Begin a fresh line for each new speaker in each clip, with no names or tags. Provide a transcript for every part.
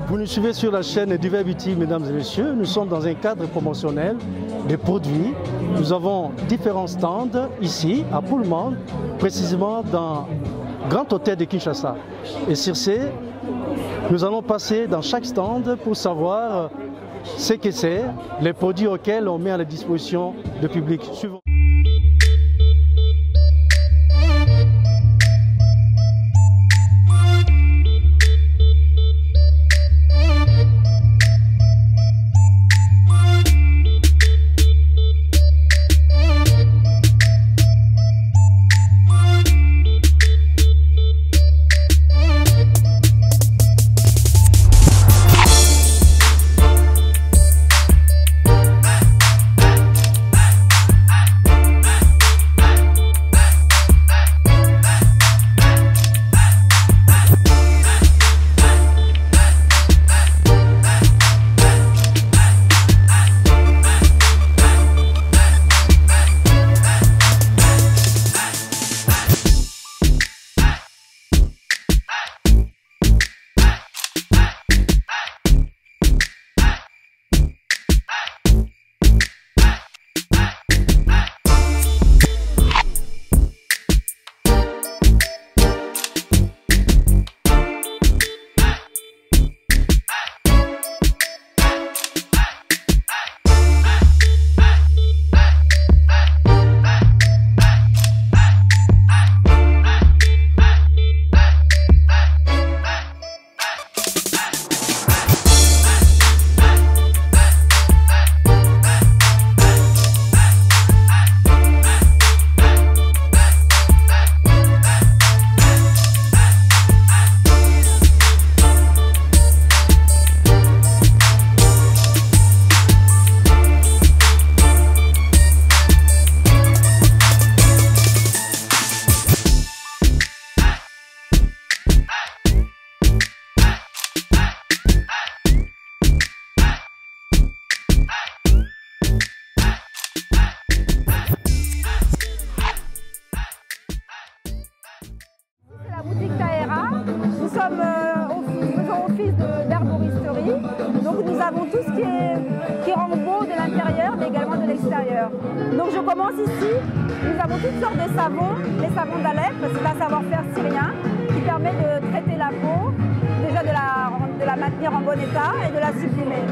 Vous nous suivez sur la chaîne Duvet Beauty, mesdames et messieurs. Nous sommes dans un cadre promotionnel des produits. Nous avons différents stands ici, à Pullman, précisément dans Grand Hôtel de Kinshasa. Et sur ce, nous allons passer dans chaque stand pour savoir ce que c'est, les produits auxquels on met à la disposition du public. Suivons.
Nous faisons office d'herboristerie, donc nous avons tout ce qui rend beau de l'intérieur, mais également de l'extérieur. Donc je commence ici, nous avons toutes sortes de savons, les savons d'Alep, c'est un savoir-faire syrien qui permet de traiter la peau, déjà de la maintenir en bon état et de la sublimer.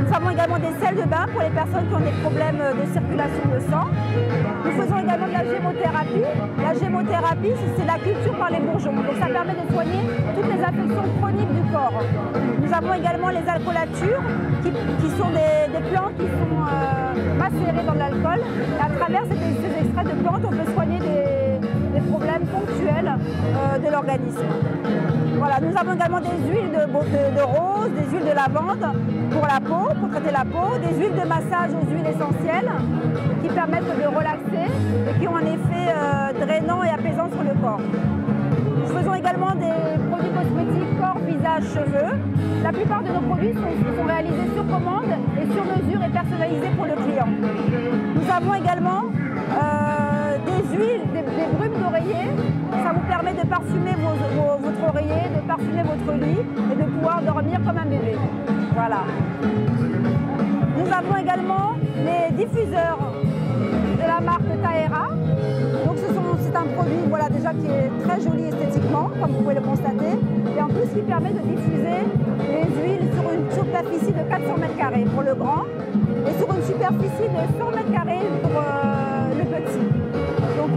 Nous avons également des sels de bain pour les personnes qui ont des problèmes de circulation de sang. Nous faisons également de la gémothérapie. La gémothérapie, c'est la culture par les bourgeons. Donc ça permet de soigner toutes les affections chroniques du corps. Nous avons également les alcoolatures, qui sont des plantes qui sont macérées dans de l'alcool. Et à travers ces extraits de plantes, on peut soigner des problèmes ponctuels de l'organisme. Voilà, nous avons également des huiles de rose, des huiles de lavande pour la peau, pour traiter la peau, des huiles de massage aux huiles essentielles qui permettent de relaxer et qui ont un effet drainant et apaisant sur le corps. Nous faisons également des produits cosmétiques corps, visage, cheveux. La plupart de nos produits sont réalisés sur commande et sur mesure et personnalisés pour le client. Nous avons également des huiles, des brumes d'oreiller. Ça vous permet de parfumer votre oreiller, de parfumer votre lit et de pouvoir dormir comme un bébé. Voilà. Nous avons également les diffuseurs de la marque Taera. Donc c'est un produit déjà qui est très joli esthétiquement, comme vous pouvez le constater, et en plus qui permet de diffuser les huiles sur une superficie de 400 m² pour le grand et sur une superficie de 100 m² pour le petit. Donc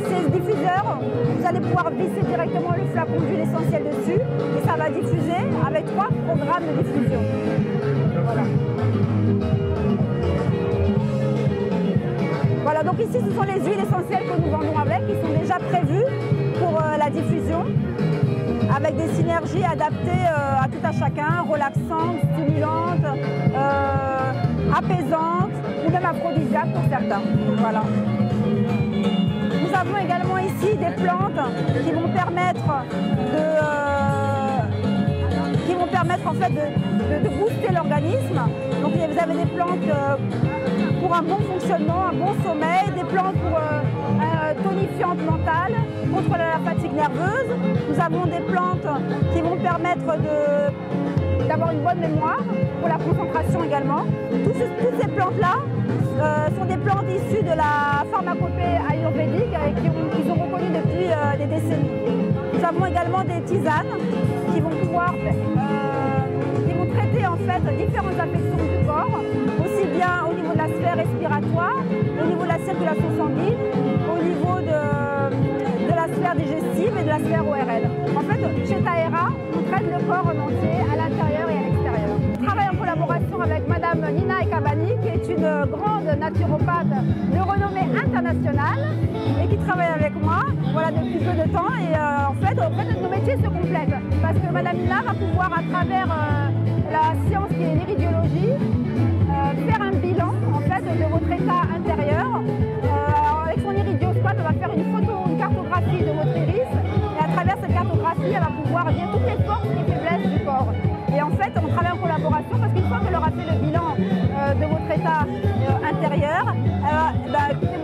ces diffuseurs, vous allez pouvoir visser directement le flacon d'huile essentielle dessus et ça va diffuser avec 3 programmes de diffusion. Voilà. Voilà, donc ici ce sont les huiles essentielles que nous vendons avec, qui sont déjà prévues pour la diffusion, avec des synergies adaptées à tout à chacun, relaxantes, stimulantes, apaisantes ou même aphrodisiaques pour certains. Voilà. Nous avons également ici des plantes qui vont permettre en fait de booster l'organisme. Donc vous avez des plantes pour un bon fonctionnement, un bon sommeil, des plantes pour tonifiantes mentales, contre la fatigue nerveuse. Nous avons des plantes qui vont permettre d'avoir une bonne mémoire, pour la concentration également. Toutes ces plantes-là sont des plantes issues de la pharmacopée ayurvédique et qu'ils ont reconnues depuis des décennies. Nous avons également des tisanes qui vont pouvoir traiter en fait différentes affections du corps, aussi bien au niveau de la sphère respiratoire, au niveau de la circulation sanguine, au niveau de la sphère digestive et de la sphère ORL. En fait, chez Taera, on traite le corps en entier, à l'intérieur et à l'extérieur. On travaille en collaboration avec Madame Nina Ekabani, qui est une grande naturopathe de renommée internationale et qui travaille avec moi depuis peu de temps. Et en fait, nos métiers se complètent parce que Madame Nina va pouvoir, à travers la science qui est l'iridiologie, faire un bilan en fait, de votre état intérieur. Avec son iridioscope, elle va faire une cartographie de votre iris et à travers cette cartographie, elle va pouvoir dire toutes les forces et faiblesses du corps. Et en fait, on travaille en collaboration parce qu'une fois qu'elle aura fait le bilan de votre état intérieur,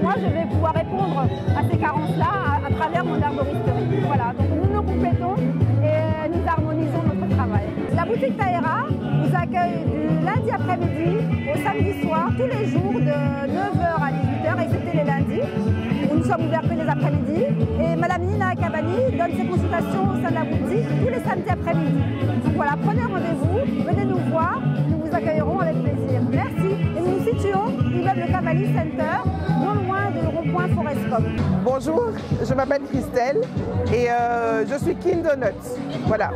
moi je vais pouvoir répondre à ces carences-là à travers mon herboristerie. Voilà, donc nous nous complétons et nous harmonisons notre travail. La boutique Taera nous accueille du lundi après-midi au samedi soir, tous les jours de 9h à 18h, excepté les lundis, où nous sommes ouverts que les après-midi. Et Madame Nina Ekabani donne ses consultations au sein de la boutique tous les samedis après-midi. Donc voilà, prenez rendez-vous, venez nous voir, nous vous accueillerons avec plaisir. Merci. Et nous nous situons immeuble Cavalli Center, non loin du rond-point Forescom.
Bonjour, je m'appelle Christelle et je suis Kin Donuts. Voilà.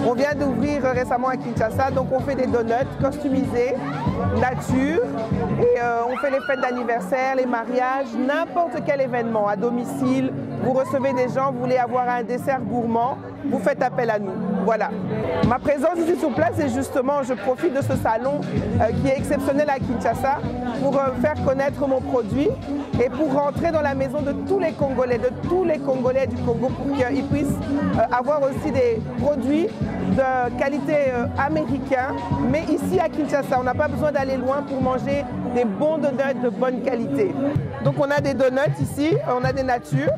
On vient d'ouvrir récemment à Kinshasa, donc on fait des donuts customisés, nature, et on fait les fêtes d'anniversaire, les mariages, n'importe quel événement, à domicile, vous recevez des gens, vous voulez avoir un dessert gourmand, vous faites appel à nous. Voilà. Ma présence ici sur place, c'est justement, je profite de ce salon qui est exceptionnel à Kinshasa pour faire connaître mon produit et pour rentrer dans la maison de tous les Congolais du Congo pour qu'ils puissent avoir aussi des produits de qualité américaine, mais ici à Kinshasa, on n'a pas besoin d'aller loin pour manger des bons donuts de bonne qualité. Donc on a des donuts ici, on a des natures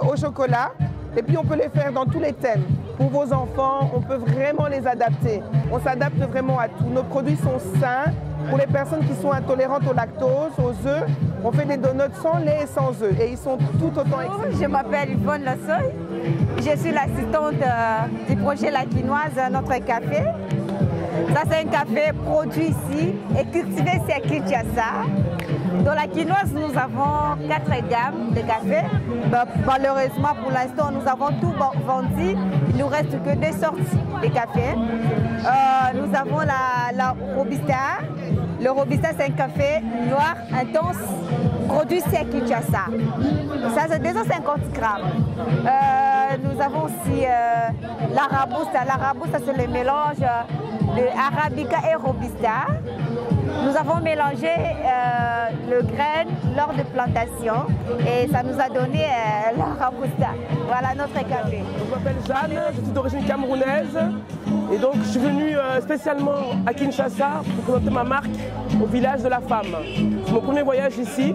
au chocolat, et puis on peut les faire dans tous les thèmes. Pour vos enfants, on peut vraiment les adapter. On s'adapte vraiment à tout. Nos produits sont sains. Pour les personnes qui sont intolérantes au lactose, aux œufs, on fait des donuts sans lait et sans œufs. Et ils sont tout autant excellents.
Je m'appelle Yvonne Lassoy. Je suis l'assistante du projet La Quinoise, notre café. Ça, c'est un café produit ici et cultivé ici à Kinshasa. Dans La Quinoise, nous avons 4 gammes de café. Malheureusement, pour l'instant, nous avons tout vendu. Il ne nous reste que 2 sortes de café. Nous avons la Robusta. Le Robusta, c'est un café noir intense, produit ici à Kinshasa. Ça, c'est 250 grammes. Nous avons aussi la Robusta. La Robusta, c'est le mélange de Arabica et Robusta. Nous avons mélangé le grain lors de plantation et ça nous a donné la Robusta. Voilà notre café.
Je m'appelle Jeanne, je suis d'origine camerounaise et donc je suis venue spécialement à Kinshasa pour présenter ma marque au village de la femme. C'est mon premier voyage ici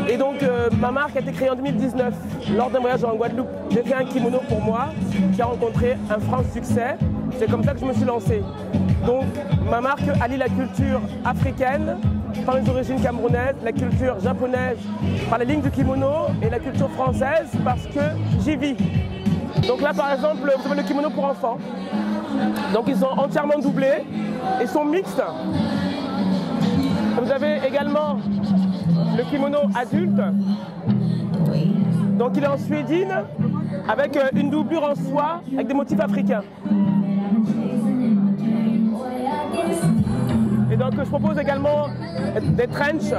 et donc ma marque a été créée en 2019 lors d'un voyage en Guadeloupe. J'ai fait un kimono pour moi qui a rencontré un franc succès. C'est comme ça que je me suis lancé. Donc ma marque allie la culture africaine par les origines camerounaises, la culture japonaise par la ligne du kimono et la culture française parce que j'y vis. Donc là par exemple, vous avez le kimono pour enfants. Donc ils sont entièrement doublés et sont mixtes. Vous avez également le kimono adulte. Donc il est en suédine avec une doublure en soie avec des motifs africains. Et donc je propose également des trenches,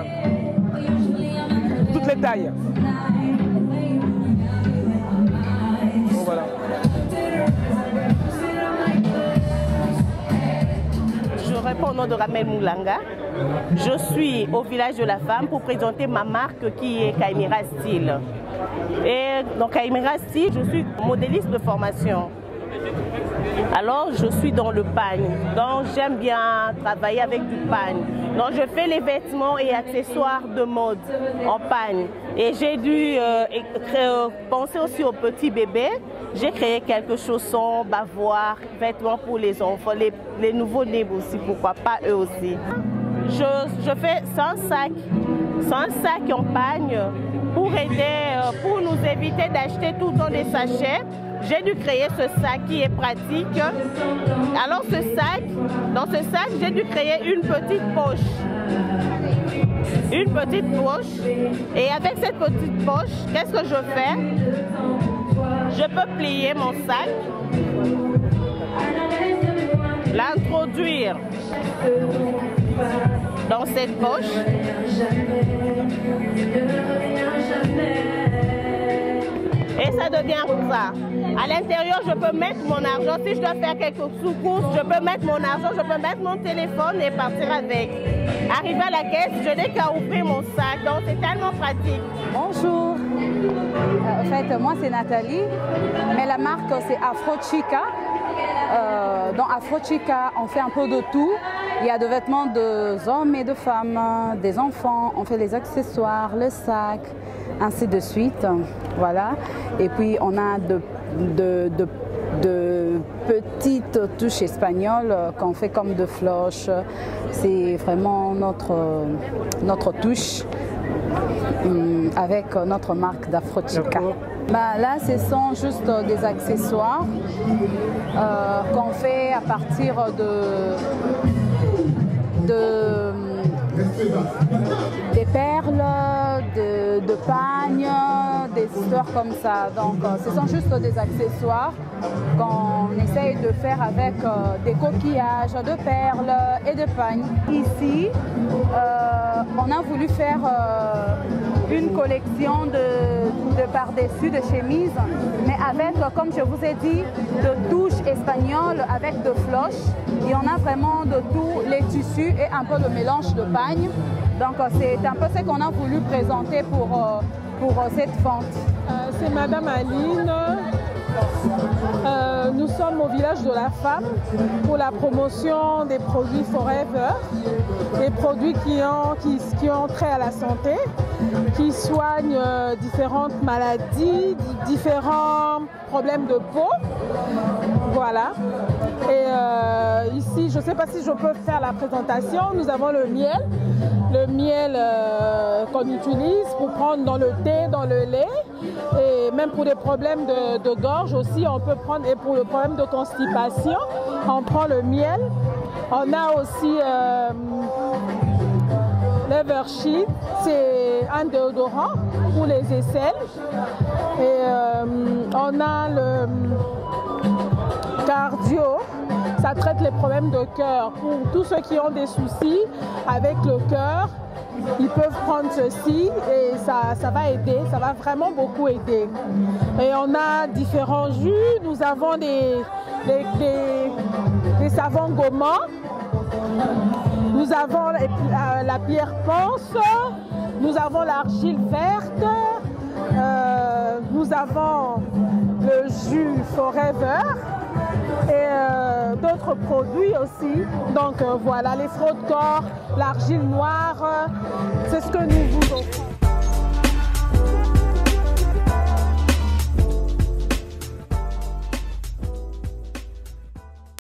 toutes les tailles. Donc voilà.
Je réponds au nom de Ramel Moulanga. Je suis au village de la femme pour présenter ma marque qui est Kaimira Style. Et dans Kaimira Style, je suis modéliste de formation. Alors je suis dans le pagne, donc j'aime bien travailler avec du pagne. Donc je fais les vêtements et accessoires de mode en pagne. Et j'ai dû penser aussi aux petits bébés J'ai créé quelques chaussons, bavoirs, vêtements pour les enfants, les nouveaux-nés aussi, pourquoi pas eux aussi. Je fais 100 sacs en pagne pour aider, pour nous éviter d'acheter tout le temps des sachets. J'ai dû créer ce sac qui est pratique. Alors dans ce sac, j'ai dû créer une petite poche. Une petite poche. Et avec cette petite poche, qu'est-ce que je fais? Je peux plier mon sac, l'introduire dans cette poche. Et ça devient comme ça. À l'intérieur, je peux mettre mon argent. Si je dois faire quelques sous-courses, je peux mettre mon argent, je peux mettre mon téléphone et partir avec. Arrivé à la caisse, je n'ai qu'à ouvrir mon sac. Donc, c'est tellement pratique.
Bonjour. En fait, moi, c'est Nathalie. Mais la marque, c'est Afrochica. Dans Afrochica, on fait un peu de tout. Il y a des vêtements des hommes et de femmes, des enfants. On fait les accessoires, les sacs, ainsi de suite. Voilà. Et puis, on a de petites touches espagnoles qu'on fait comme de floches. C'est vraiment notre touche avec notre marque d'Afrochica. Là, ce sont juste des accessoires qu'on fait à partir des perles, de pagnes, des histoires comme ça. Donc, ce sont juste des accessoires qu'on essaye de faire avec des coquillages, de perles et de pagnes. Ici, on a voulu faire une collection de par-dessus, de chemises, mais avec, comme je vous ai dit, de touches espagnoles avec de floches. Et on a vraiment de tous les tissus et un peu de mélange de pagne. Donc c'est un peu ce qu'on a voulu présenter pour cette vente.
C'est Madame Aline. Nous sommes au village de la femme pour la promotion des produits Forever, des produits qui ont trait à la santé, qui soignent différentes maladies, différents problèmes de peau. Voilà. Et ici, je ne sais pas si je peux faire la présentation, nous avons le miel qu'on utilise pour prendre dans le thé, dans le lait, et même pour des problèmes de gorge aussi, on peut prendre, et pour le problème de constipation, on prend le miel. On a aussi l'Eversheet, c'est un déodorant pour les aisselles. Et on a le cardio, ça traite les problèmes de cœur. Pour tous ceux qui ont des soucis avec le cœur, ils peuvent prendre ceci et ça va aider, ça va vraiment beaucoup aider. Et on a différents jus, nous avons des savons gommants, nous avons la pierre ponce, nous avons l'argile verte, nous avons le jus Forever et d'autres produits aussi. Donc voilà, les fraudes corps, l'argile noire, c'est ce que nous vous offrons.